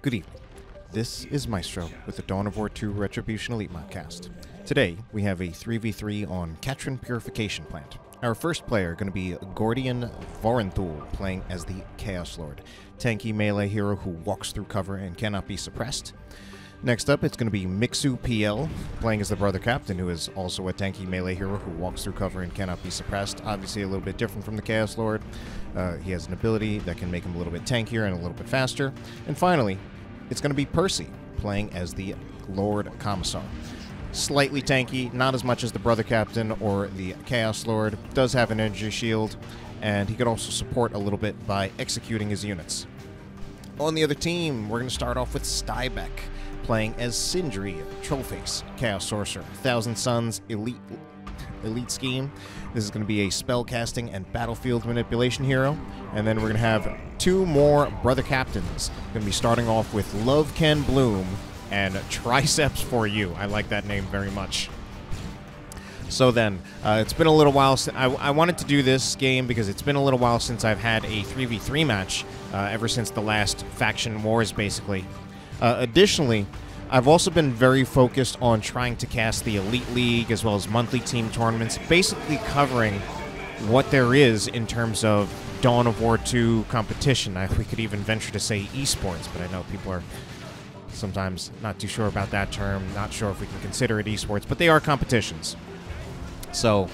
Good evening. This is Maestro with the Dawn of War 2 Retribution Elite Modcast. Today, we have a 3v3 on Khatrin Purification Plant. Our first player going to be Gordian Vorenthul, playing as the Chaos Lord, tanky melee hero who walks through cover and cannot be suppressed. Next up, it's going to be MixuPL, playing as the Brother Captain, who is also a tanky melee hero who walks through cover and cannot be suppressed. Obviously a little bit different from the Chaos Lord. He has an ability that can make him a little bit tankier and a little bit faster. And finally, it's going to be Percy, playing as the Lord Commissar. Slightly tanky, not as much as the Brother Captain or the Chaos Lord. Does have an energy shield, and he can also support a little bit by executing his units. On the other team, we're going to start off with Stybek, playing as Sindri, Trollface, Chaos Sorcerer, Thousand Suns, Elite Scheme. This is going to be a spell casting and battlefield manipulation hero. And then we're going to have two more Brother Captains. Going to be starting off with Love Can Bloom and TricepsForU. I like that name very much. So then, it's been a little while since I wanted to do this game because it's been a little while since I've had a 3v3 match, ever since the last faction wars, basically. Additionally, I've also been very focused on trying to cast the Elite League as well as monthly team tournaments, basically covering what there is in terms of Dawn of War 2 competition. We could even venture to say esports, but I know people are sometimes not too sure about that term, not sure if we can consider it esports, but they are competitions. So,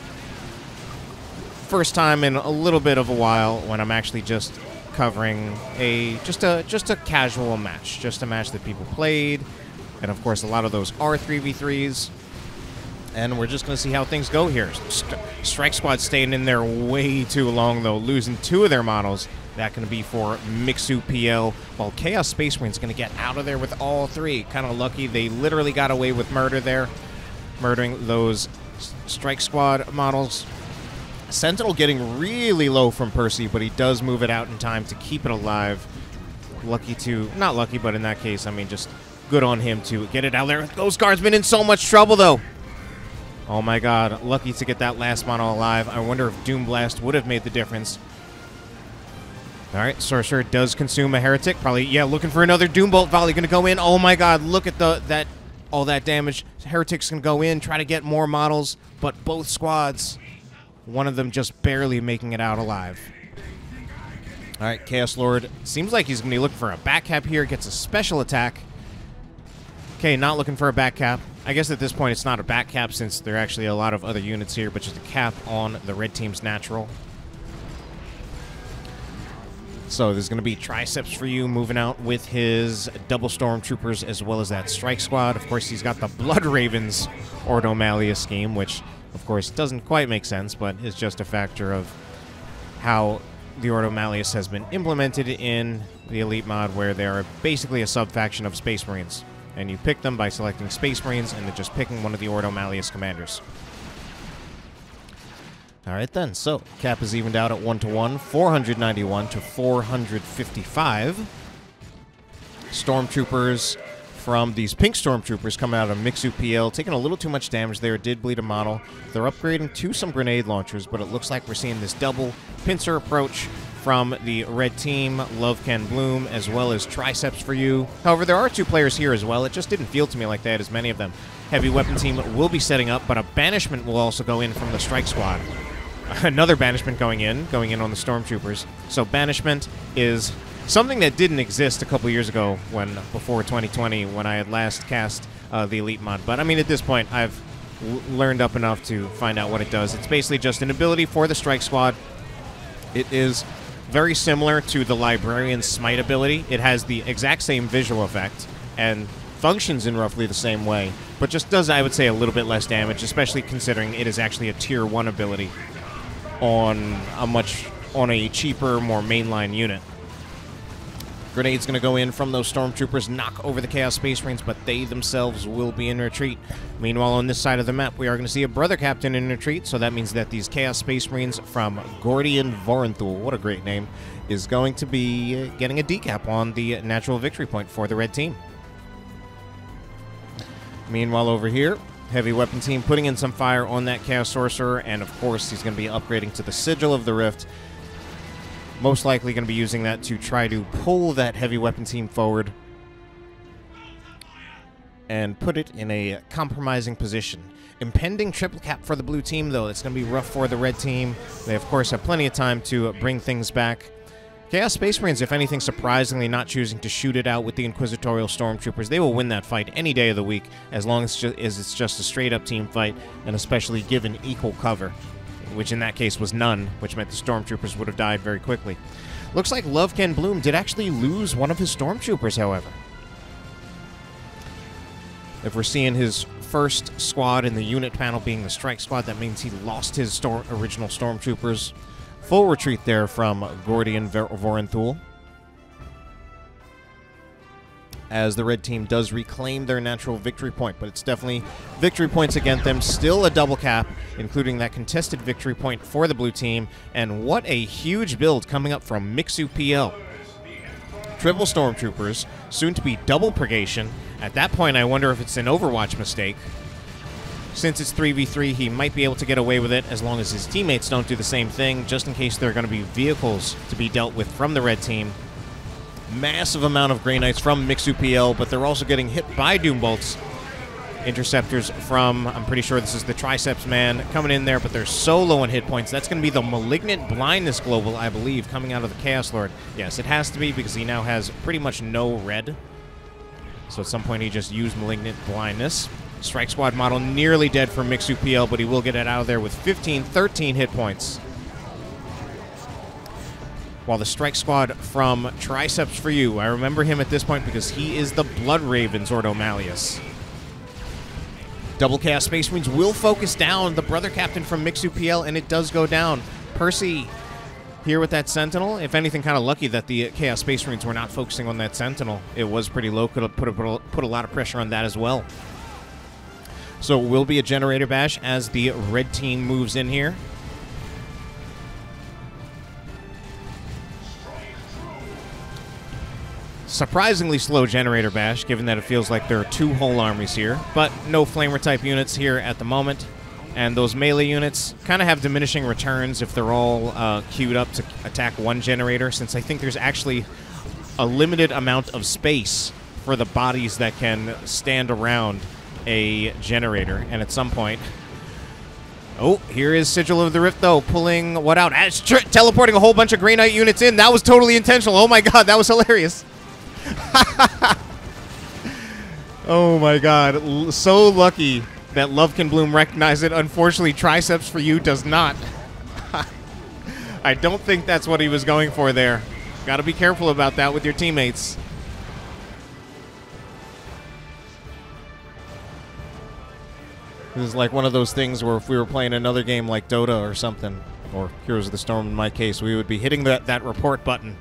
first time in a little bit of a while when I'm actually just covering just a casual match, just a match that people played, and of course a lot of those are 3v3s, and we're just going to see how things go here. Strike Squad staying in there way too long, though, losing two of their models. That going to be for MixuPL, while Chaos Space Marine's going to get out of there with all three. Kind of lucky. They literally got away with murder there, murdering those Strike Squad models. Sentinel getting really low from Percy, but he does move it out in time to keep it alive. Not lucky, but in that case, I mean, just good on him to get it out there. Those guardsmen in so much trouble, though. Oh my god, lucky to get that last model alive. I wonder if Doom Blast would have made the difference. Alright, Sorcerer does consume a Heretic. Probably, yeah, looking for another Doom Bolt volley. Gonna go in. Oh my god, look at all that damage. Heretics can go in, try to get more models, but both squads, one of them just barely making it out alive. Alright, Chaos Lord seems like he's going to be looking for a back cap here. Gets a special attack. Okay, not looking for a back cap. I guess at this point it's not a back cap since there are actually a lot of other units here, but just a cap on the red team's natural. So there's going to be TricepsForU moving out with his double Stormtroopers as well as that Strike Squad. Of course, he's got the Blood Ravens Ordo Malleus scheme, which of course doesn't quite make sense, but is just a factor of how the Ordo Malleus has been implemented in the Elite mod, where they are basically a sub-faction of Space Marines. And you pick them by selecting Space Marines and then just picking one of the Ordo Malleus commanders. Alright then, so cap is evened out at 1-to-1, 491 to 455. Stormtroopers from these pink Stormtroopers coming out of MixuPL, taking a little too much damage there, did bleed a model. They're upgrading to some grenade launchers, but it looks like we're seeing this double pincer approach from the red team, Love Can Bloom, as well as TricepsForU. However, there are two players here as well. It just didn't feel to me like they had as many of them. Heavy weapon team will be setting up, but a banishment will also go in from the Strike Squad. Another banishment going in on the Stormtroopers. So banishment is something that didn't exist a couple years ago before 2020 when I had last cast the Elite mod. But I mean, at this point, I've learned up enough to find out what it does. It's basically just an ability for the Strike Squad. It is very similar to the Librarian's Smite ability. It has the exact same visual effect and functions in roughly the same way, but just does, I would say, a little bit less damage, especially considering it is actually a Tier 1 ability on a cheaper, more mainline unit. Grenade's going to go in from those Stormtroopers, knock over the Chaos Space Marines, but they themselves will be in retreat. Meanwhile, on this side of the map, we are going to see a Brother Captain in retreat, so that means that these Chaos Space Marines from Gordian Vorenthul, what a great name, is going to be getting a decap on the natural victory point for the red team. Meanwhile, over here, heavy weapon team putting in some fire on that Chaos Sorcerer, and of course, he's going to be upgrading to the Sigil of the Rift. Most likely going to be using that to try to pull that heavy weapon team forward and put it in a compromising position. Impending triple cap for the blue team, though. It's going to be rough for the red team. They, of course, have plenty of time to bring things back. Chaos Space Marines, if anything, surprisingly not choosing to shoot it out with the Inquisitorial Stormtroopers. They will win that fight any day of the week, as long as it's just a straight-up team fight, and especially given equal cover, which in that case was none, which meant the Stormtroopers would have died very quickly. Looks like Love Can Bloom did actually lose one of his Stormtroopers, however. If we're seeing his first squad in the unit panel being the Strike Squad, that means he lost his original Stormtroopers. Full retreat there from Gordian Vorenthul, as the red team does reclaim their natural victory point, but it's definitely victory points against them. Still a double cap, including that contested victory point for the blue team, and what a huge build coming up from MixuPL. Triple Stormtroopers, soon to be double Purgation. At that point, I wonder if it's an Overwatch mistake. Since it's 3v3, he might be able to get away with it as long as his teammates don't do the same thing, just in case there are going to be vehicles to be dealt with from the red team. Massive amount of Grey Knights from MixuPL, but they're also getting hit by Doom Bolts. Interceptors from, I'm pretty sure this is the Triceps man, coming in there, but they're so low on hit points. That's going to be the Malignant Blindness Global, I believe, coming out of the Chaos Lord. Yes, it has to be, because he now has pretty much no red. So at some point he just used Malignant Blindness. Strike Squad model nearly dead for MixuPL, but he will get it out of there with 13 hit points. While the Strike Squad from TricepsForU, I remember him at this point because he is the Blood Raven Zordo Malleus. Double Chaos Space Marines will focus down the brother captain from MixuPL, and it does go down. Percy here with that Sentinel. If anything, kind of lucky that the Chaos Space Marines were not focusing on that Sentinel. It was pretty low, could have put a lot of pressure on that as well. So it will be a generator bash as the red team moves in here. Surprisingly slow generator bash, given that it feels like there are two whole armies here, but no flamer type units here at the moment. And those melee units kind of have diminishing returns if they're all queued up to attack one generator, since I think there's actually a limited amount of space for the bodies that can stand around a generator. And at some point, oh, here is Sigil of the Rift, though, pulling what out? Teleporting a whole bunch of Grey Knight units in. That was totally intentional. Oh my god, that was hilarious. Oh my god, so lucky that Love Can Bloom recognized it. Unfortunately, TricepsForU does not. I don't think that's what he was going for there. Got to be careful about that with your teammates. This is like one of those things where if we were playing another game like Dota or something, or Heroes of the Storm in my case, we would be hitting that report button.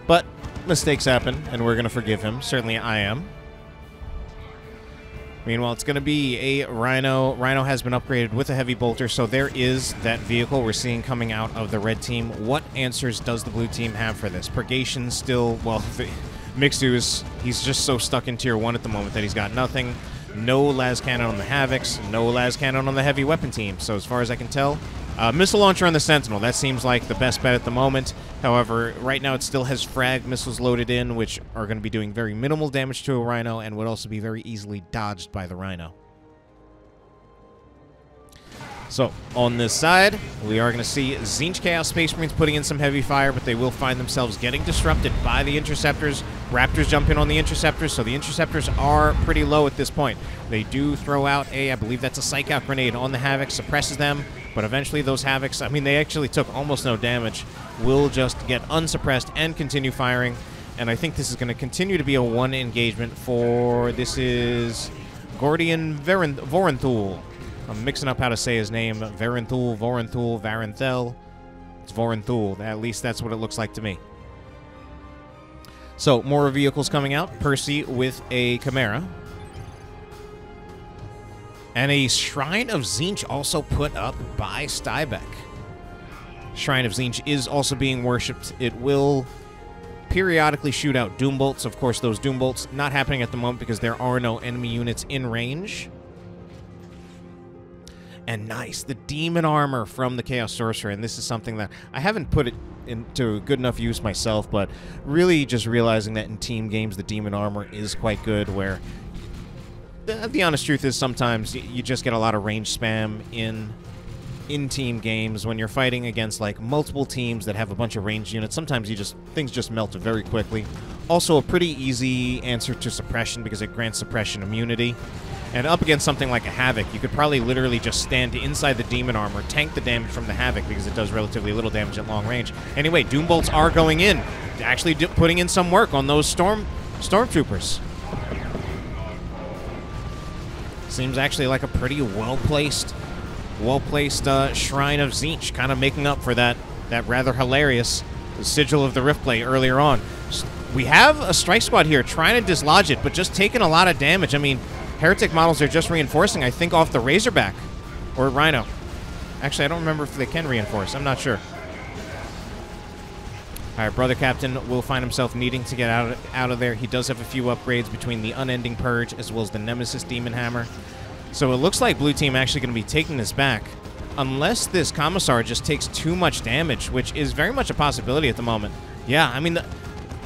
But mistakes happen, and we're going to forgive him. Certainly I am. Meanwhile, it's going to be a Rhino. Rhino has been upgraded with a heavy bolter, so there is that vehicle we're seeing coming out of the red team. What answers does the blue team have for this? Purgation still, well, Mixu he's just so stuck in tier 1 at the moment that he's got nothing. No las cannon on the Havocs, no las cannon on the heavy weapon team. So as far as I can tell, missile launcher on the Sentinel. That seems like the best bet at the moment. However, right now it still has frag missiles loaded in, which are going to be doing very minimal damage to a Rhino and would also be very easily dodged by the Rhino. So, on this side, we are going to see Tzeentch Chaos Space Marines putting in some heavy fire, but they will find themselves getting disrupted by the Interceptors. Raptors jump in on the Interceptors, so the Interceptors are pretty low at this point. They do throw out I believe that's a Psych Out grenade on the Havoc, suppresses them, but eventually those Havocs, I mean, they actually took almost no damage, will just get unsuppressed and continue firing. And I think this is going to continue to be a one engagement for, this is Gordian Vorenthul. I'm mixing up how to say his name. Vorenthul, Vorenthul. It's Vorenthul. At least that's what it looks like to me. So, more vehicles coming out. Percy with a Chimera. And a Shrine of Tzeentch also put up by Stybek. Shrine of Tzeentch is also being worshipped. It will periodically shoot out Doom Bolts. Of course, those Doom Bolts not happening at the moment because there are no enemy units in range. And nice, the Demon Armor from the Chaos Sorcerer, and this is something that I haven't put it into good enough use myself, but really just realizing that in team games the demon armor is quite good, where the honest truth is sometimes you just get a lot of range spam in team games when you're fighting against like multiple teams that have a bunch of ranged units. Sometimes things just melt very quickly. Also a pretty easy answer to suppression because it grants suppression immunity. And up against something like a Havoc, you could probably literally just stand inside the demon armor, tank the damage from the Havoc because it does relatively little damage at long range. Anyway, Doom Bolts are going in, actually putting in some work on those Stormtroopers. Seems actually like a pretty well-placed Shrine of Tzeentch, kind of making up for that rather hilarious Sigil of the Rift play earlier on. We have a Strike Squad here trying to dislodge it, but just taking a lot of damage. I mean, Heretic models are just reinforcing, I think, off the Razorback or Rhino. Actually, I don't remember if they can reinforce. I'm not sure. All right, Brother Captain will find himself needing to get out of there. He does have a few upgrades between the Unending Purge as well as the Nemesis Demon Hammer. So it looks like Blue Team actually going to be taking this back, unless this Commissar just takes too much damage, which is very much a possibility at the moment. Yeah, I mean,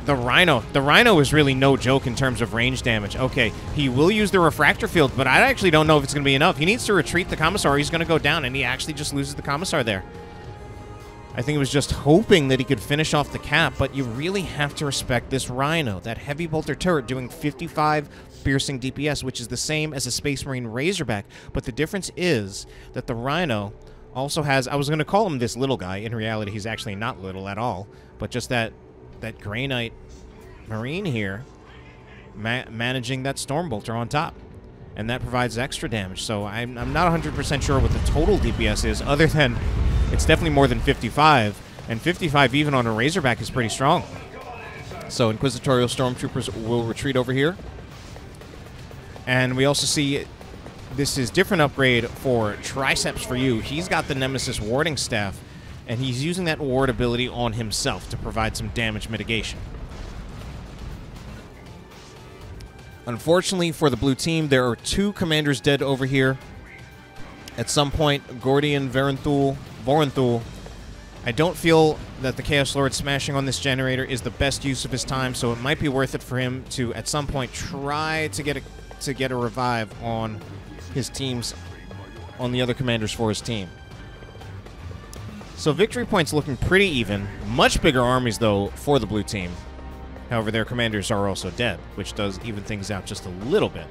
the Rhino is really no joke in terms of range damage. Okay, he will use the Refractor Field, but I actually don't know if it's going to be enough. He needs to retreat the Commissar, or he's going to go down, and he actually just loses the Commissar there. I think he was just hoping that he could finish off the cap, but you really have to respect this Rhino. That Heavy Bolter turret doing 55 piercing DPS, which is the same as a Space Marine Razorback, but the difference is that the Rhino also has, I was going to call him this little guy. In reality, he's actually not little at all, but just that Grey Knight Marine here managing that Stormbolter on top, and that provides extra damage. So I'm not 100% sure what the total DPS is, other than it's definitely more than 55, and 55 even on a Razorback is pretty strong. So Inquisitorial Stormtroopers will retreat over here, and we also see this is different upgrade for TricepsForU. He's got the Nemesis Warding Staff, and he's using that ward ability on himself to provide some damage mitigation. Unfortunately for the blue team, there are two commanders dead over here. At some point, Gordian, Vorenthul. I don't feel that the Chaos Lord smashing on this generator is the best use of his time, so it might be worth it for him to, at some point, try to get a revive on his teams, on the other commanders for his team. So victory points looking pretty even. Much bigger armies, though, for the blue team. However, their commanders are also dead, which does even things out just a little bit.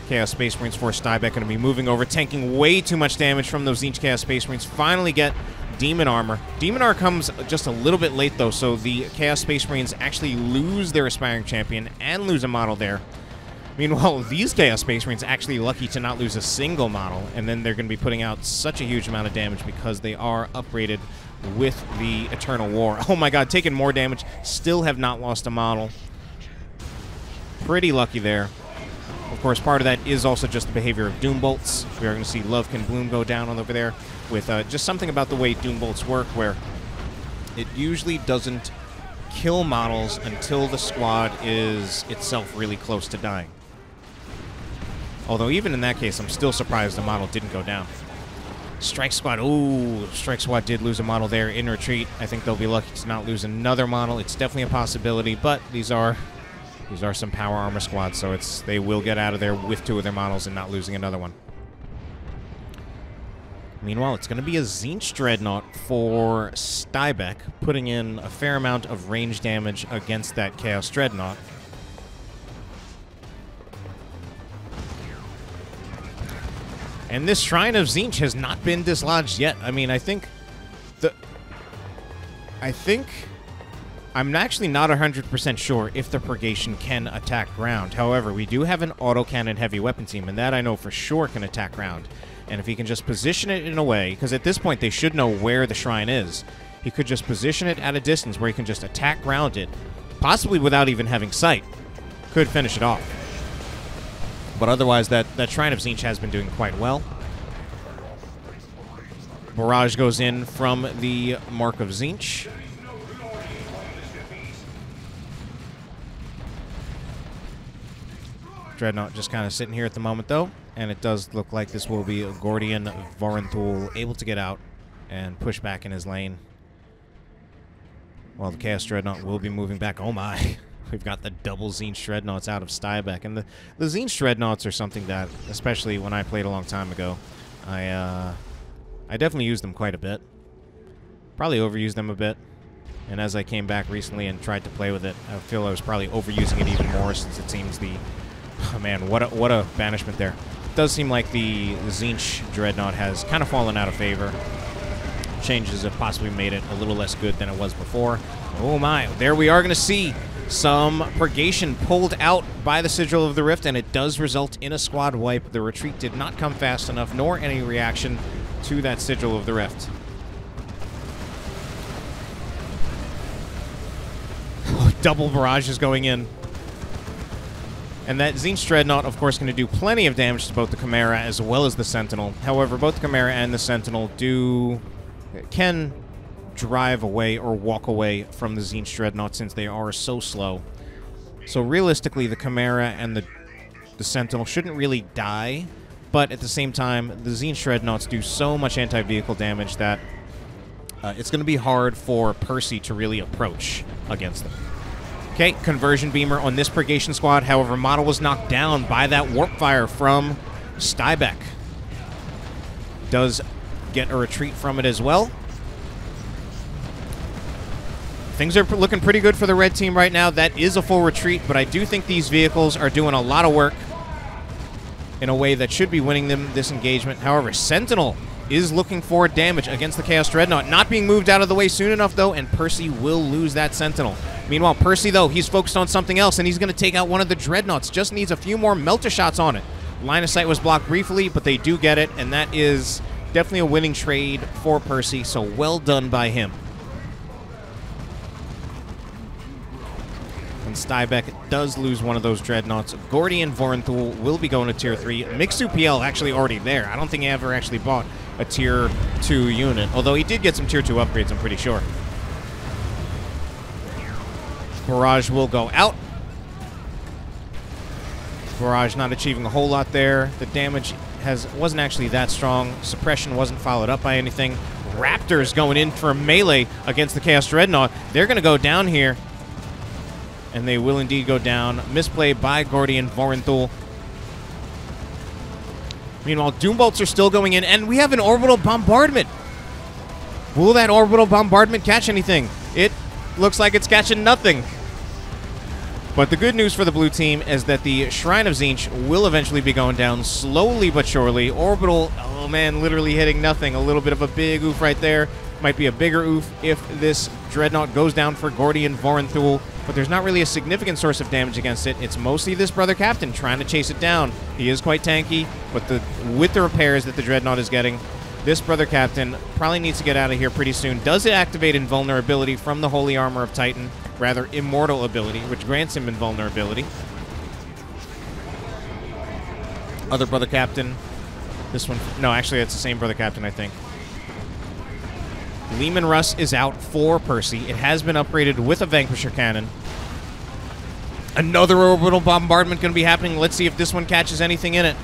Chaos Space Marines for Stybek going to be moving over, tanking way too much damage from those Tzeentch Chaos Space Marines. Finally get Demon Armor. Demon Armor comes just a little bit late, though, so the Chaos Space Marines actually lose their Aspiring Champion and lose a model there. Meanwhile, these Chaos Space Marines actually lucky to not lose a single model, and then they're going to be putting out such a huge amount of damage because they are upgraded with the Eternal War. Oh my god, taking more damage, still have not lost a model. Pretty lucky there. Of course, part of that is also just the behavior of Doom Bolts. We are going to see Love Can Bloom go down on over there with just something about the way Doom Bolts work, where it usually doesn't kill models until the squad is itself really close to dying. Although even in that case, I'm still surprised the model didn't go down. Strike Squad, ooh, Strike Squad did lose a model there in retreat. I think they'll be lucky to not lose another model. It's definitely a possibility, but these are some power armor squads, so they will get out of there with two of their models and not losing another one. Meanwhile, it's going to be a Tzeentch Dreadnought for Stybek, putting in a fair amount of range damage against that Chaos Dreadnought. And this Shrine of Tzeentch has not been dislodged yet. I mean, I'm actually not 100% sure if the Purgation can attack ground. However, we do have an autocannon heavy weapon team, and that I know for sure can attack ground. And if he can just position it in a way, because at this point they should know where the shrine is, he could just position it at a distance where he can just attack ground it, possibly without even having sight. Could finish it off. But otherwise, that Shrine of Tzeentch has been doing quite well. Barrage goes in from the Mark of Tzeentch. Dreadnought just kind of sitting here at the moment, though. And it does look like this will be a Gordian Vorenthul able to get out and push back in his lane. While the Chaos Dreadnought will be moving back. Oh my. We've got the double Tzeentch Dreadnoughts out of Stybek. And the Tzeentch Dreadnoughts are something that, especially when I played a long time ago, I definitely used them quite a bit. Probably overused them a bit. And as I came back recently and tried to play with it, I feel I was probably overusing it even more, since it seems the... Oh man, what a banishment there. It does seem like the Tzeentch Dreadnought has kind of fallen out of favor. Changes have possibly made it a little less good than it was before. Oh my, there we are going to see some purgation pulled out by the Sigil of the Rift, and it does result in a squad wipe. The retreat did not come fast enough, nor any reaction to that Sigil of the Rift. Double barrage is going in. And that Tzeentch Dreadnought, of course, going to do plenty of damage to both the Chimera as well as the Sentinel. However, both the Chimera and the Sentinel can drive away or walk away from the Tzeentch Dreadnought, since they are so slow. So realistically, the Chimera and the Sentinel shouldn't really die, but at the same time, the Tzeentch Dreadnoughts do so much anti-vehicle damage that it's going to be hard for Percy to really approach against them. Okay, Conversion Beamer on this Purgation Squad. However, model was knocked down by that Warp Fire from Stybek. Does get a retreat from it as well. Things are looking pretty good for the red team right now. That is a full retreat, but I do think these vehicles are doing a lot of work in a way that should be winning them this engagement. However, Sentinel is looking for damage against the Chaos Dreadnought. Not being moved out of the way soon enough, though, and Percy will lose that Sentinel. Meanwhile, Percy, though, he's focused on something else, and he's going to take out one of the Dreadnoughts. Just needs a few more Melter shots on it. Line of sight was blocked briefly, but they do get it, and that is definitely a winning trade for Percy, so well done by him. And Stybek does lose one of those Dreadnoughts. Gordian Vorenthul will be going to Tier 3. MixuPL actually already there. I don't think he ever actually bought a Tier 2 unit, although he did get some Tier 2 upgrades, I'm pretty sure. Barrage will go out. Barrage not achieving a whole lot there. The damage wasn't actually that strong. Suppression wasn't followed up by anything. Raptors going in for a melee against the Chaos Dreadnought. They're going to go down here. And they will indeed go down. Misplay by Gordian Vorenthul. Meanwhile, Doombolts are still going in, and we have an Orbital Bombardment. Will that Orbital Bombardment catch anything? It looks like it's catching nothing. But the good news for the blue team is that the Shrine of Tzeentch will eventually be going down slowly but surely. Orbital, oh man, literally hitting nothing. A little bit of a big oof right there. Might be a bigger oof if this Dreadnought goes down for Gordian Vorenthul. But there's not really a significant source of damage against it. It's mostly this Brother Captain trying to chase it down. He is quite tanky, but with the repairs that the Dreadnought is getting, this Brother Captain probably needs to get out of here pretty soon. Does it activate Invulnerability from the Holy Armor of Titan? Rather, Immortal ability, which grants him Invulnerability. Other Brother Captain. This one. No, actually, it's the same Brother Captain, I think. Leman Russ is out for Percy. It has been upgraded with a Vanquisher Cannon. Another Orbital Bombardment going to be happening. Let's see if this one catches anything in it.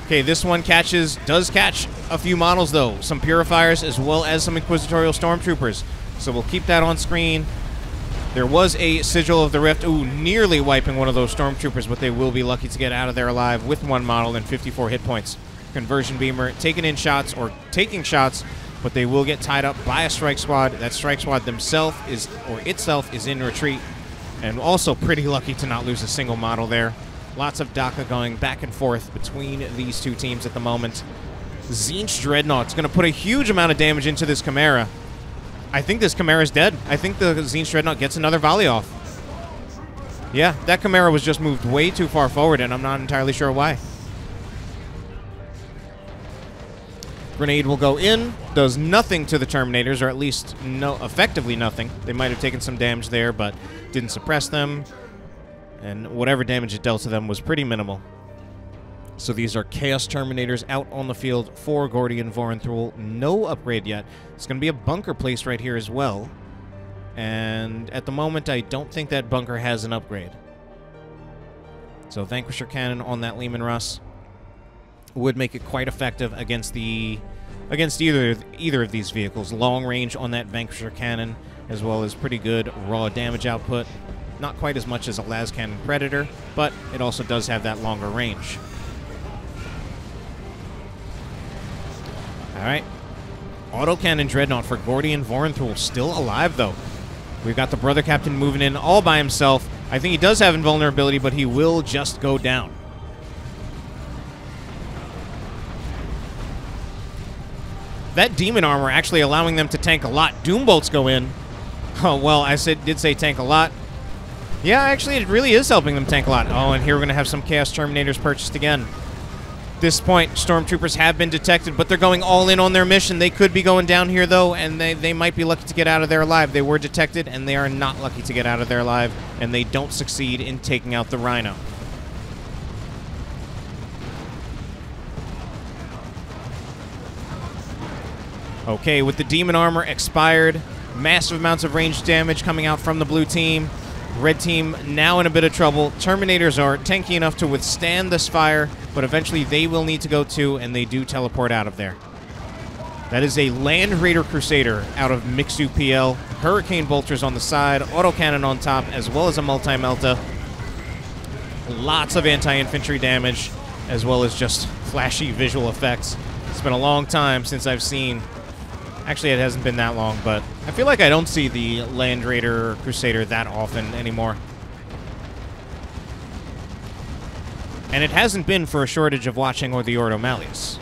Okay, this one does catch a few models, though. Some Purifiers as well as some Inquisitorial Stormtroopers. So we'll keep that on screen. There was a Sigil of the Rift. Ooh, nearly wiping one of those Stormtroopers, but they will be lucky to get out of there alive with one model and 54 hit points. Conversion Beamer taking in shots or taking shots, but they will get tied up by a Strike Squad. That Strike Squad itself is in retreat, and also pretty lucky to not lose a single model there. Lots of DACA going back and forth between these two teams at the moment. Tzeentch Dreadnought's going to put a huge amount of damage into this Chimera. I think this Chimera's dead. I think the Tzeentch Dreadnought gets another volley off. Yeah, that Chimera was just moved way too far forward, and I'm not entirely sure why. Grenade will go in, does nothing to the Terminators, or at least effectively nothing. They might have taken some damage there, but didn't suppress them. And whatever damage it dealt to them was pretty minimal. So these are Chaos Terminators out on the field for Gordian Vorenthul. No upgrade yet. It's going to be a bunker placed right here as well. And at the moment, I don't think that bunker has an upgrade. So Vanquisher Cannon on that Leman Russ would make it quite effective against either of these vehicles. Long range on that Vanquisher Cannon, as well as pretty good raw damage output. Not quite as much as a las cannon Predator, but it also does have that longer range. Alright. Autocannon Dreadnought for Gordian Vorenthul. Still alive, though. We've got the Brother Captain moving in all by himself. I think he does have invulnerability, but he will just go down. That Demon Armor actually allowing them to tank a lot. Doombolts go in. Oh, well, I did say tank a lot. Yeah, actually, it really is helping them tank a lot. Oh, and here we're going to have some Chaos Terminators purchased again. At this point, Stormtroopers have been detected, but they're going all in on their mission. They could be going down here, though, and they might be lucky to get out of there alive. They were detected, and they are not lucky to get out of there alive, and they don't succeed in taking out the Rhino. Okay, with the Demon Armor expired, massive amounts of range damage coming out from the blue team. Red team now in a bit of trouble. Terminators are tanky enough to withstand this fire, but eventually they will need to go too, and they do teleport out of there. That is a Land Raider Crusader out of MixuPL. Hurricane Bolters on the side, autocannon on top, as well as a multi-melta. Lots of anti-infantry damage, as well as just flashy visual effects. It's been a long time since I've seen... Actually, it hasn't been that long, but I feel like I don't see the Land Raider Crusader that often anymore. And it hasn't been for a shortage of watching or the Ordo Malleus.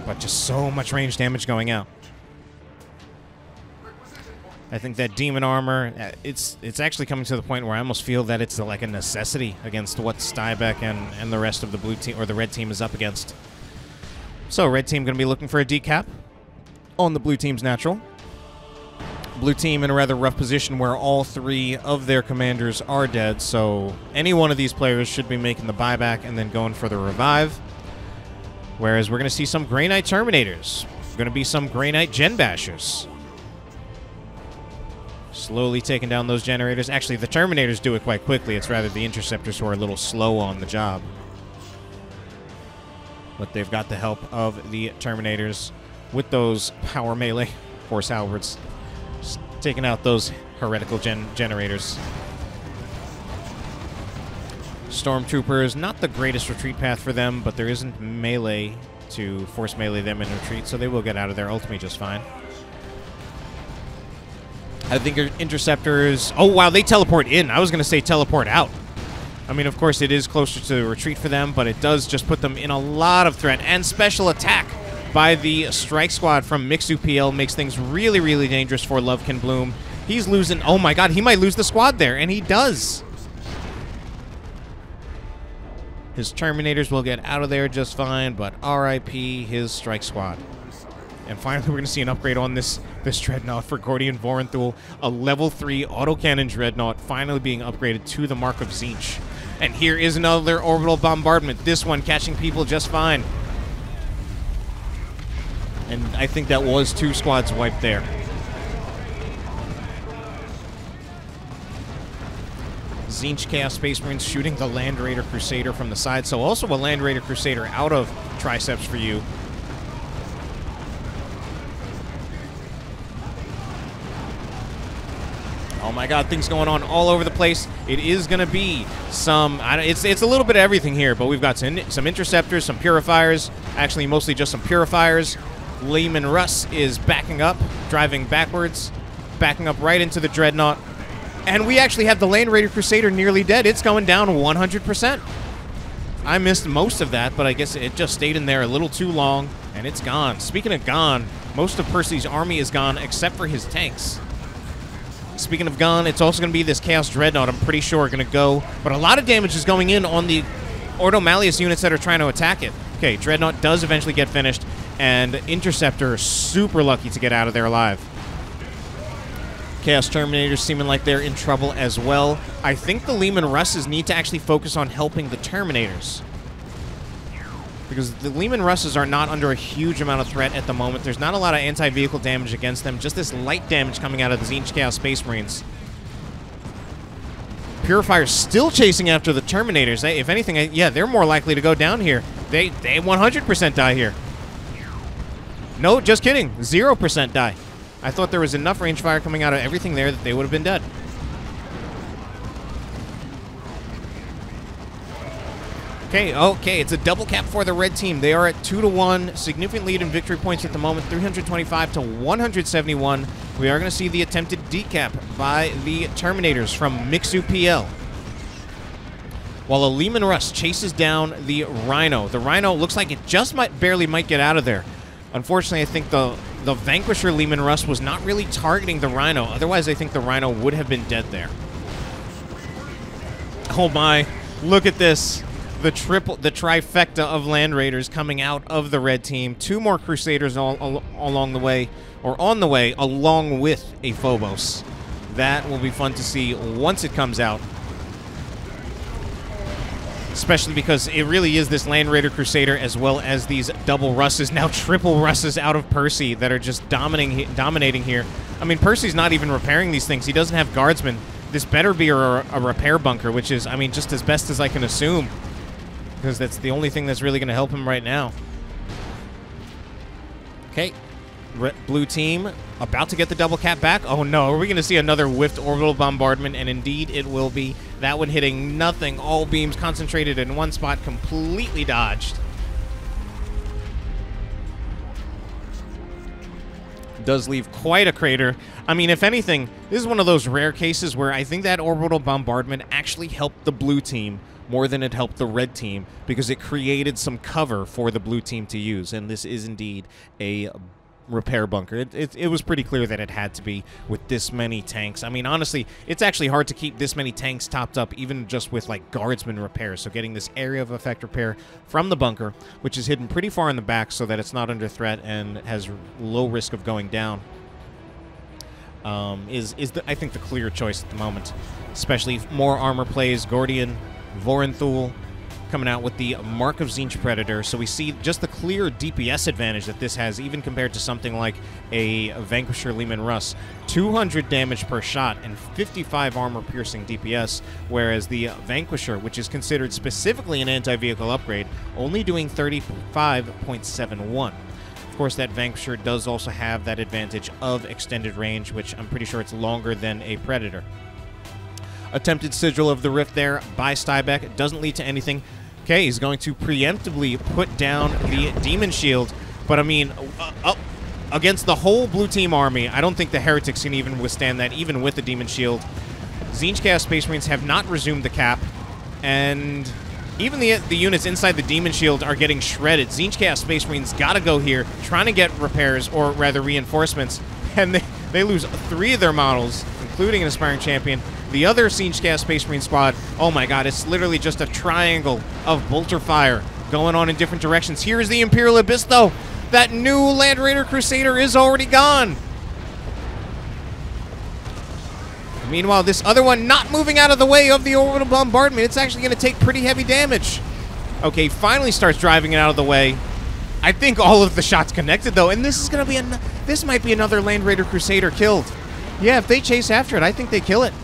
But just so much range damage going out. I think that Demon Armor, it's actually coming to the point where I almost feel that it's like a necessity against what Stybek and the rest of the blue team or the red team is up against. So, red team going to be looking for a decap on the blue team's natural. Blue team in a rather rough position where all three of their commanders are dead, so any one of these players should be making the buyback and then going for the revive. Whereas we're going to see some Grey Knight Terminators. Going to be some Grey Knight Gen Bashers. Slowly taking down those generators. Actually, the Terminators do it quite quickly. It's rather the Interceptors who are a little slow on the job. But they've got the help of the Terminators with those power melee force halberds, just taking out those heretical generators. Stormtroopers, not the greatest retreat path for them, but there isn't melee to force melee them in retreat, so they will get out of there ultimately just fine. I think Interceptors... Oh, wow, they teleport in. I was going to say teleport out. I mean, of course, it is closer to retreat for them, but it does just put them in a lot of threat. And special attack by the strike squad from MixuPL makes things really, really dangerous for Lovekin Bloom. He's losing... Oh, my God, he might lose the squad there, and he does. His Terminators will get out of there just fine, but RIP his strike squad. And finally, we're going to see an upgrade on this Dreadnought for Gordian Vorenthul. A level 3 autocannon Dreadnought finally being upgraded to the Mark of Tzeentch. And here is another orbital bombardment. This one catching people just fine. And I think that was 2 squads wiped there. Tzeentch Chaos Space Marines shooting the Land Raider Crusader from the side. So also a Land Raider Crusader out of TricepsForU. Oh my God, things going on all over the place. It is going to be some... It's a little bit of everything here, but we've got some Interceptors, some Purifiers. Actually, mostly just some Purifiers. Lehman Russ is backing up, driving backwards, backing up right into the Dreadnought. And we actually have the Land Raider Crusader nearly dead. It's going down 100%. I missed most of that, but I guess it just stayed in there a little too long, and it's gone. Speaking of gone, most of Percy's army is gone except for his tanks. Speaking of gone, it's also going to be this Chaos Dreadnought, I'm pretty sure, going to go. But a lot of damage is going in on the Ordo Malleus units that are trying to attack it. Okay, Dreadnought does eventually get finished, and Interceptor super lucky to get out of there alive. Chaos Terminators seeming like they're in trouble as well. I think the Lehman Russes need to actually focus on helping the Terminators, because the Lehman Russes are not under a huge amount of threat at the moment. There's not a lot of anti-vehicle damage against them, just this light damage coming out of the Tzeentch Chaos Space Marines. Purifier's still chasing after the Terminators. If anything, yeah, they're more likely to go down here. They 100% die here. No, just kidding. 0% die. I thought there was enough range fire coming out of everything there that they would have been dead. Okay, it's a double cap for the red team. They are at 2-1, significant lead in victory points at the moment, 325 to 171. We are going to see the attempted decap by the Terminators from MixuPL. While a Leman Russ chases down the Rhino. The Rhino looks like it just barely might get out of there. Unfortunately, I think the Vanquisher Leman Russ was not really targeting the Rhino. Otherwise, I think the Rhino would have been dead there. Oh my, look at this. The trifecta of Land Raiders coming out of the red team. 2 more Crusaders along the way, or on the way, along with a Phobos. That will be fun to see once it comes out. Especially because it really is this Land Raider Crusader as well as these double Russes, now triple Russes out of Percy that are just dominating here. I mean, Percy's not even repairing these things. He doesn't have guardsmen. This better be a repair bunker, which is, I mean, just as best as I can assume. Because that's the only thing that's really going to help him right now. Okay. Blue team about to get the double cap back. Oh no, are we going to see another whiffed orbital bombardment? And indeed it will be. That one hitting nothing. All beams concentrated in one spot, completely dodged. Does leave quite a crater. I mean, if anything, this is one of those rare cases where I think that orbital bombardment actually helped the blue team more than it helped the red team, because it created some cover for the blue team to use, and this is indeed a repair bunker. It was pretty clear that it had to be with this many tanks. I mean, honestly, it's actually hard to keep this many tanks topped up, even just with, like, guardsman repairs. So getting this area of effect repair from the bunker, which is hidden pretty far in the back so that it's not under threat and has low risk of going down, is I think, the clear choice at the moment. Especially more armor plays, Gordian, Vorenthul coming out with the Mark of Tzeentch Predator, so we see just the clear DPS advantage that this has, even compared to something like a Vanquisher Leman Russ. 200 damage per shot and 55 armor-piercing DPS, whereas the Vanquisher, which is considered specifically an anti-vehicle upgrade, only doing 35.71. Of course, that Vanquisher does also have that advantage of extended range, which I'm pretty sure it's longer than a Predator. Attempted Sigil of the Rift there by Stybek. It doesn't lead to anything. Okay, he's going to preemptively put down the Demon Shield. But, I mean, up against the whole blue team army, I don't think the Heretics can even withstand that, even with the Demon Shield. Tzeentch Space Marines have not resumed the cap. And even the units inside the Demon Shield are getting shredded. Tzeentch Space Marines got to go here, trying to get repairs, or rather reinforcements. And they lose 3 of their models, including an Aspiring Champion. The other Tzeentch Space Marine squad, oh my god, it's literally just a triangle of bolter fire going on in different directions. Here is the Imperial Abyss, though. That new Land Raider Crusader is already gone. Meanwhile, this other one not moving out of the way of the orbital bombardment. It's actually going to take pretty heavy damage. Okay, finally starts driving it out of the way. I think all of the shots connected, though, and this is going to be this might be another Land Raider Crusader killed. Yeah, if they chase after it, I think they kill it.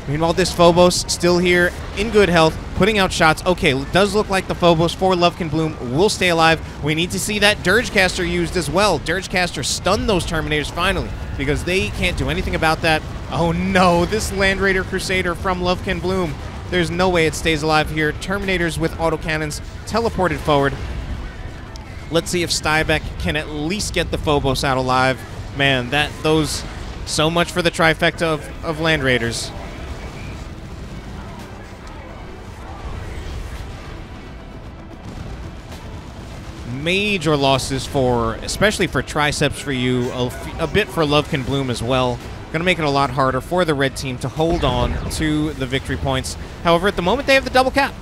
Meanwhile, this Phobos still here, in good health, putting out shots. Okay, it does look like the Phobos for Lovekin Bloom will stay alive. We need to see that Dirgecaster used as well. Dirgecaster stunned those Terminators finally, because they can't do anything about that. Oh no, this Land Raider Crusader from Lovekin Bloom. There's no way it stays alive here. Terminators with autocannons teleported forward. Let's see if Stybek can at least get the Phobos out alive. Man, those so much for the trifecta of Land Raiders. Major losses especially for TricepsForU, a bit for Lovekin Bloom as well. Going to make it a lot harder for the red team to hold on to the victory points. However, at the moment, they have the double cap.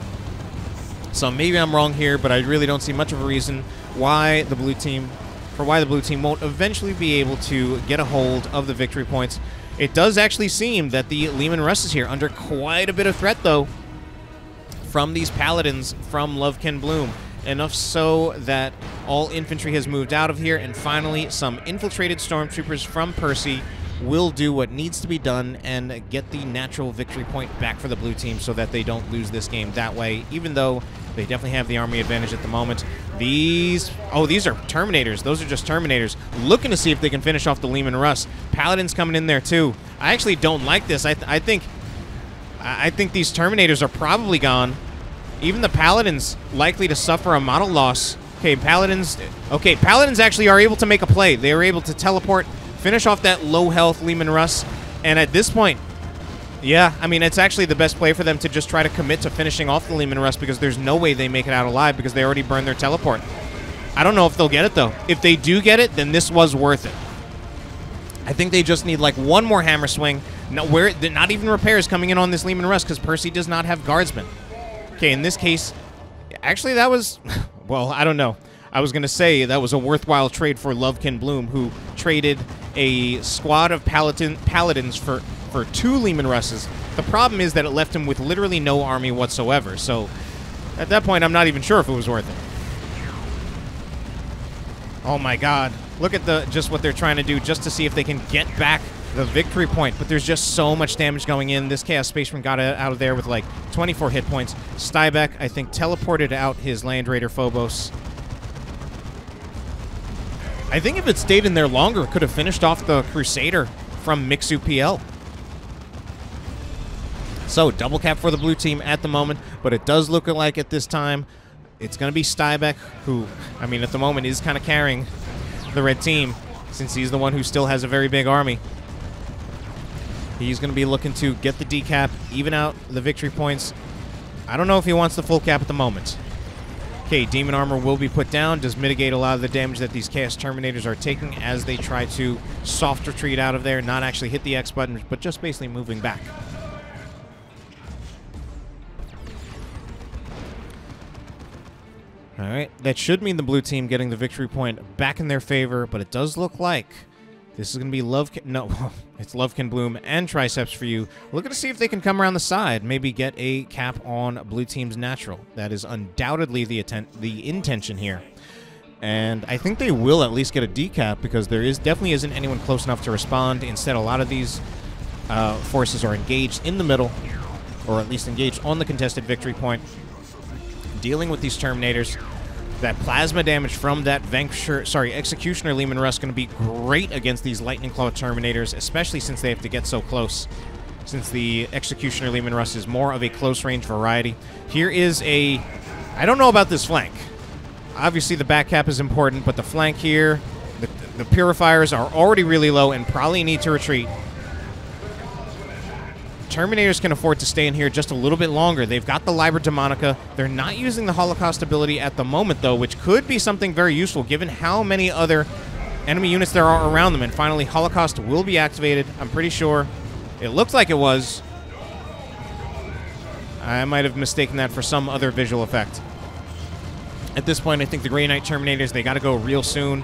So maybe I'm wrong here, but I really don't see much of a reason why the blue team won't eventually be able to get a hold of the victory points. It does actually seem that the Leman Russ is here under quite a bit of threat, though, from these paladins from Lovekin Bloom. Enough so that all infantry has moved out of here, and finally some infiltrated stormtroopers from Percy will do what needs to be done and get the natural victory point back for the blue team so that they don't lose this game that way, even though they definitely have the army advantage at the moment. These are Terminators. Those are just Terminators looking to see if they can finish off the Leman Russ. Paladins coming in there too. I actually don't like this. I think these Terminators are probably gone. Even the Paladins likely to suffer a model loss. Okay, Paladins actually are able to make a play. They are able to teleport, finish off that low health Leman Russ, and at this point, yeah, I mean, it's actually the best play for them to just try to commit to finishing off the Leman Russ because there's no way they make it out alive because they already burned their teleport. I don't know if they'll get it, though. If they do get it, then this was worth it. I think they just need, like, one more hammer swing. No, not even repairs coming in on this Leman Russ because Percy does not have guardsmen. Okay, in this case, actually that was, well, I don't know. I was going to say that was a worthwhile trade for Lovekin Bloom, who traded a squad of paladins for 2 Leman Russes. The problem is that it left him with literally no army whatsoever. So at that point, I'm not even sure if it was worth it. Oh my god. Look at just what they're trying to do just to see if they can get back the victory point. But there's just so much damage going in. This Chaos Space Marine got out of there with like 24 hit points. Stybek, I think, teleported out his Land Raider Phobos. I think if it stayed in there longer, it could have finished off the Crusader from MixuPL. So, double cap for the blue team at the moment, but it does look like at this time it's going to be Stybek, who, I mean, at the moment is kind of carrying the red team since he's the one who still has a very big army. He's going to be looking to get the decap, even out the victory points. I don't know if he wants the full cap at the moment. Okay, Demon Armor will be put down, does mitigate a lot of the damage that these Chaos Terminators are taking as they try to soft retreat out of there, not actually hit the X button, but just basically moving back. Alright, that should mean the blue team getting the victory point back in their favor, but it does look like this is going to be it's Lovekin Bloom and TricepsForU. Looking to see if they can come around the side, maybe get a cap on blue team's natural. That is undoubtedly the intention here. And I think they will at least get a decap because there definitely isn't anyone close enough to respond. Instead, a lot of these forces are engaged in the middle, or at least engaged on the contested victory point, dealing with these Terminators. That plasma damage from that Executioner Leman Russ going to be great against these Lightning Claw Terminators, especially since they have to get so close. Since the Executioner Leman Russ is more of a close-range variety. Here is a... I don't know about this flank. Obviously, the back cap is important, but the flank here, the Purifiers are already really low and probably need to retreat. Terminators can afford to stay in here just a little bit longer. They've got the Liber Demonica. They're not using the Holocaust ability at the moment, though, which could be something very useful given how many other enemy units there are around them. And finally, Holocaust will be activated. I'm pretty sure. It looked like it was. I might have mistaken that for some other visual effect. At this point, I think the Grey Knight Terminators, they got to go real soon.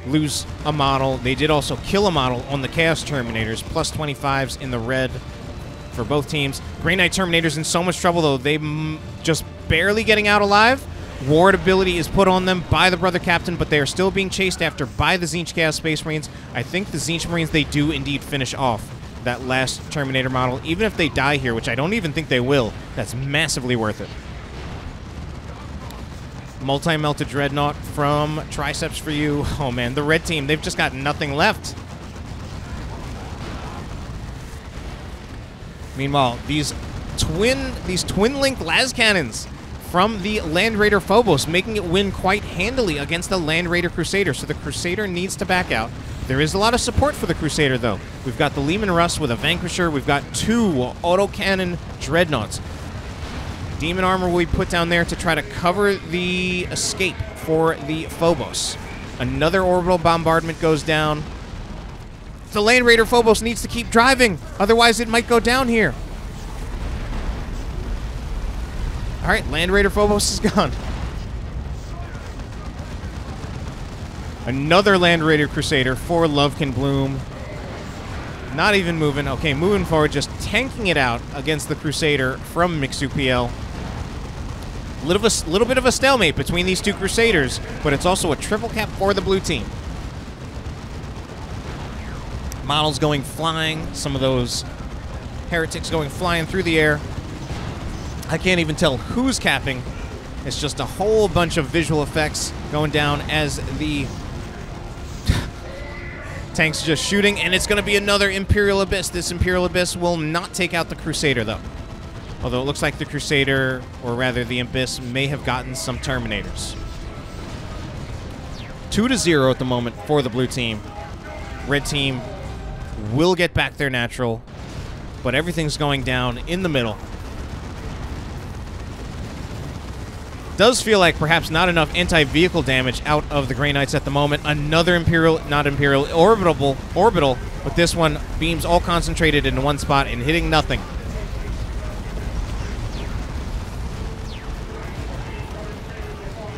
Lose a model. They did also kill a model on the Chaos Terminators. Plus 25s in the red for both teams. Grey Knight Terminators in so much trouble, though. They just barely getting out alive. Ward ability is put on them by the Brother Captain, but they are still being chased after by the Tzeentch Chaos Space Marines. I think the Tzeentch Marines, they do indeed finish off that last Terminator model. Even if they die here, which I don't even think they will, that's massively worth it. Multi-melted Dreadnought from TricepsForU. Oh man, the red team, they've just got nothing left. Meanwhile, these twin-link las cannons from the Land Raider Phobos, making it win quite handily against the Land Raider Crusader. So the Crusader needs to back out. There is a lot of support for the Crusader, though. We've got the Leman Russ with a Vanquisher. We've got 2 autocannon Dreadnoughts. Demon Armor will be put down there to try to cover the escape for the Phobos. Another orbital bombardment goes down. The Land Raider Phobos needs to keep driving, otherwise it might go down here. All right, Land Raider Phobos is gone. Another Land Raider Crusader for Lovekin Bloom. Not even moving. Okay, moving forward, just tanking it out against the Crusader from MixuPL. Little bit of a stalemate between these two Crusaders, but it's also a triple cap for the blue team. Models going flying. Some of those heretics going flying through the air. I can't even tell who's capping. It's just a whole bunch of visual effects going down as the tank's just shooting, and it's going to be another Imperial Abyss. This Imperial Abyss will not take out the Crusader, though. Although it looks like the Crusader, or rather the Abyss, may have gotten some Terminators. 2-0 at the moment for the blue team. Red team will get back their natural, but everything's going down in the middle. Does feel like perhaps not enough anti-vehicle damage out of the Grey Knights at the moment. Another Imperial, not Imperial, orbital, but this one beams all concentrated in one spot and hitting nothing.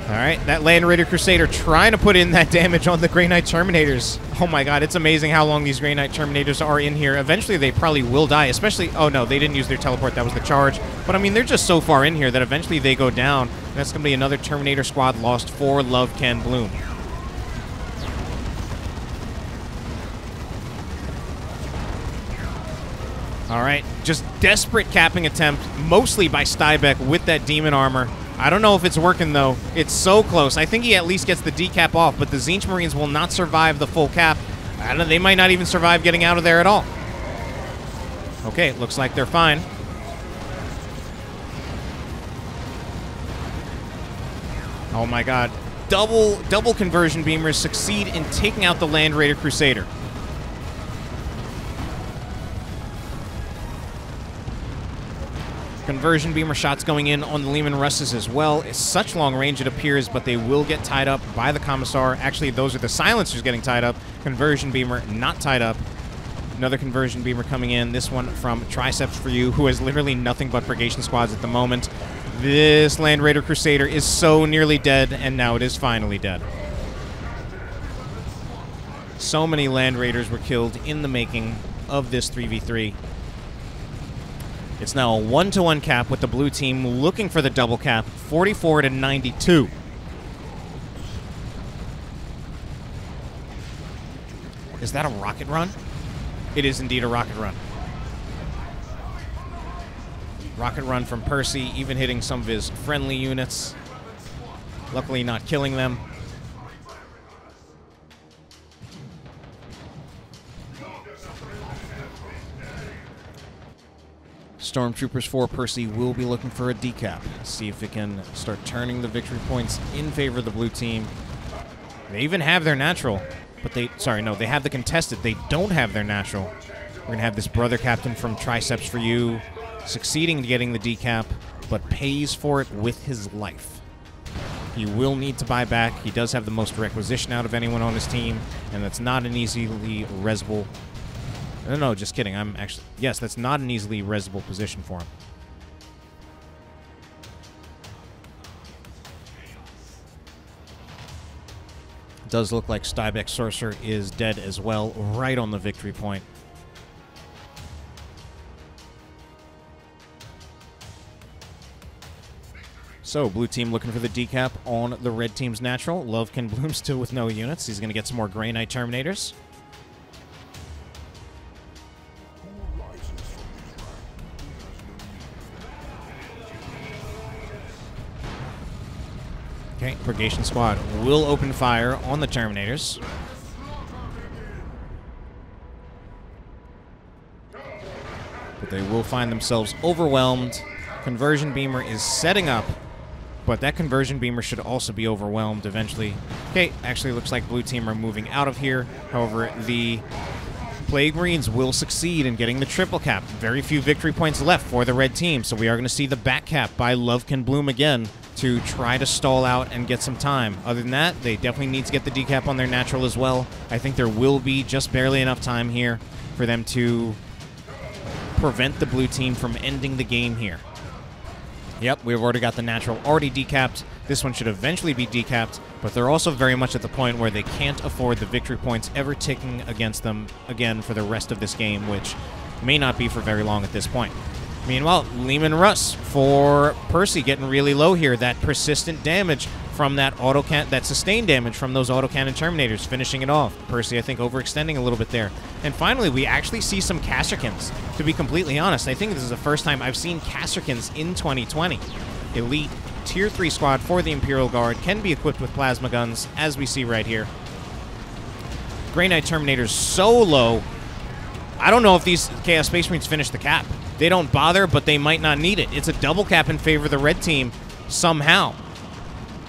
All right, that Land Raider Crusader trying to put in that damage on the Grey Knight Terminators. Oh my god, it's amazing how long these Grey Knight Terminators are in here. Eventually they probably will die, especially... Oh no, they didn't use their teleport, that was the charge. But I mean, they're just so far in here that eventually they go down. And that's going to be another Terminator squad lost for Love Ken Bloom. All right, just desperate capping attempt, mostly by Stybek with that demon armor. I don't know if it's working, though. It's so close. I think he at least gets the decap off, but the Tzeentch Marines will not survive the full cap. I don't know, they might not even survive getting out of there at all. Okay, looks like they're fine. Oh my god. Double conversion beamers succeed in taking out the Land Raider Crusader. Conversion beamer shots going in on the Leman Russes as well. It's such long range it appears, but they will get tied up by the Commissar. Actually, those are the silencers getting tied up. Conversion beamer not tied up. Another conversion beamer coming in. This one from TricepsForU, who has literally nothing but purgation squads at the moment. This Land Raider Crusader is so nearly dead, and now it is finally dead. So many Land Raiders were killed in the making of this 3v3. It's now a 1-to-1 cap with the blue team looking for the double cap, 44-92. Is that a rocket run? It is indeed a rocket run. Rocket run from Percy, even hitting some of his friendly units. Luckily not killing them. Stormtroopers for Percy will be looking for a decap. See if it can start turning the victory points in favor of the blue team. They even have their natural, but they... Sorry, no, they have the contested. They don't have their natural. We're going to have this brother captain from TricepsForU succeeding to getting the decap, but pays for it with his life. He will need to buy back. He does have the most requisition out of anyone on his team, and that's not an easily resable... No, just kidding. I'm actually... Yes, that's not an easily resable position for him. It does look like Stybek Sorcerer is dead as well, right on the victory point. So, blue team looking for the decap on the red team's natural. Love Ken Bloom still with no units. He's going to get some more Grey Knight Terminators. Okay, Purgation Squad will open fire on the Terminators. But they will find themselves overwhelmed. Conversion Beamer is setting up, but that Conversion Beamer should also be overwhelmed eventually. Okay, actually looks like blue team are moving out of here. However, the Plague Marines will succeed in getting the triple cap. Very few victory points left for the red team, so we are going to see the back cap by Love Ken Bloom again to try to stall out and get some time. Other than that, they definitely need to get the decap on their natural as well. I think there will be just barely enough time here for them to prevent the blue team from ending the game here. Yep, we've already got the natural already decapped. This one should eventually be decapped, but they're also very much at the point where they can't afford the victory points ever ticking against them again for the rest of this game, which may not be for very long at this point. Meanwhile, Leman Russ for Percy getting really low here. That persistent damage from that that sustained damage from those autocannon Terminators, finishing it off. Percy, I think, overextending a little bit there. And finally, we actually see some Kasrkins, to be completely honest. I think this is the first time I've seen Kasrkins in 2020. Elite Tier 3 squad for the Imperial Guard, can be equipped with plasma guns, as we see right here. Grey Knight Terminators so low. I don't know if these Chaos Space Marines finish the cap. They don't bother, but they might not need it. It's a double cap in favor of the red team somehow.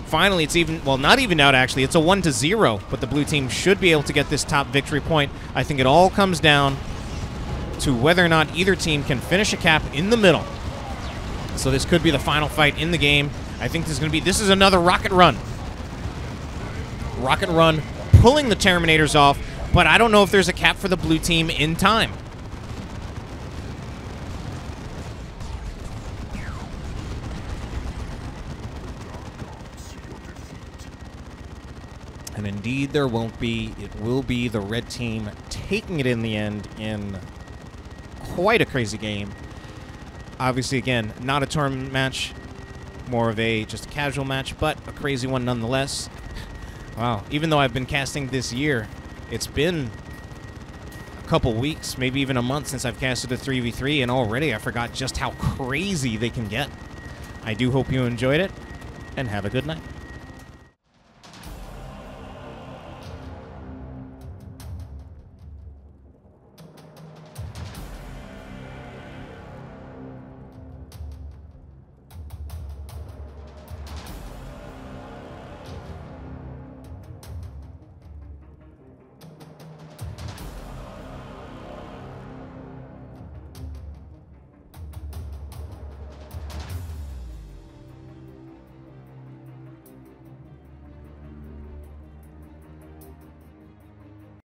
Finally, it's even, well, not even out, actually. It's a 1-0, but the blue team should be able to get this top victory point. I think it all comes down to whether or not either team can finish a cap in the middle. So this could be the final fight in the game. I think this is another Rocket Run. Rocket Run pulling the Terminators off, but I don't know if there's a cap for the blue team in time. And indeed, there won't be. It will be the red team taking it in the end in quite a crazy game. Obviously, again, not a tournament match, more of just a casual match, but a crazy one nonetheless. Wow, even though I've been casting this year, it's been a couple weeks, maybe even a month since I've casted a 3v3, and already I forgot just how crazy they can get. I do hope you enjoyed it, and have a good night.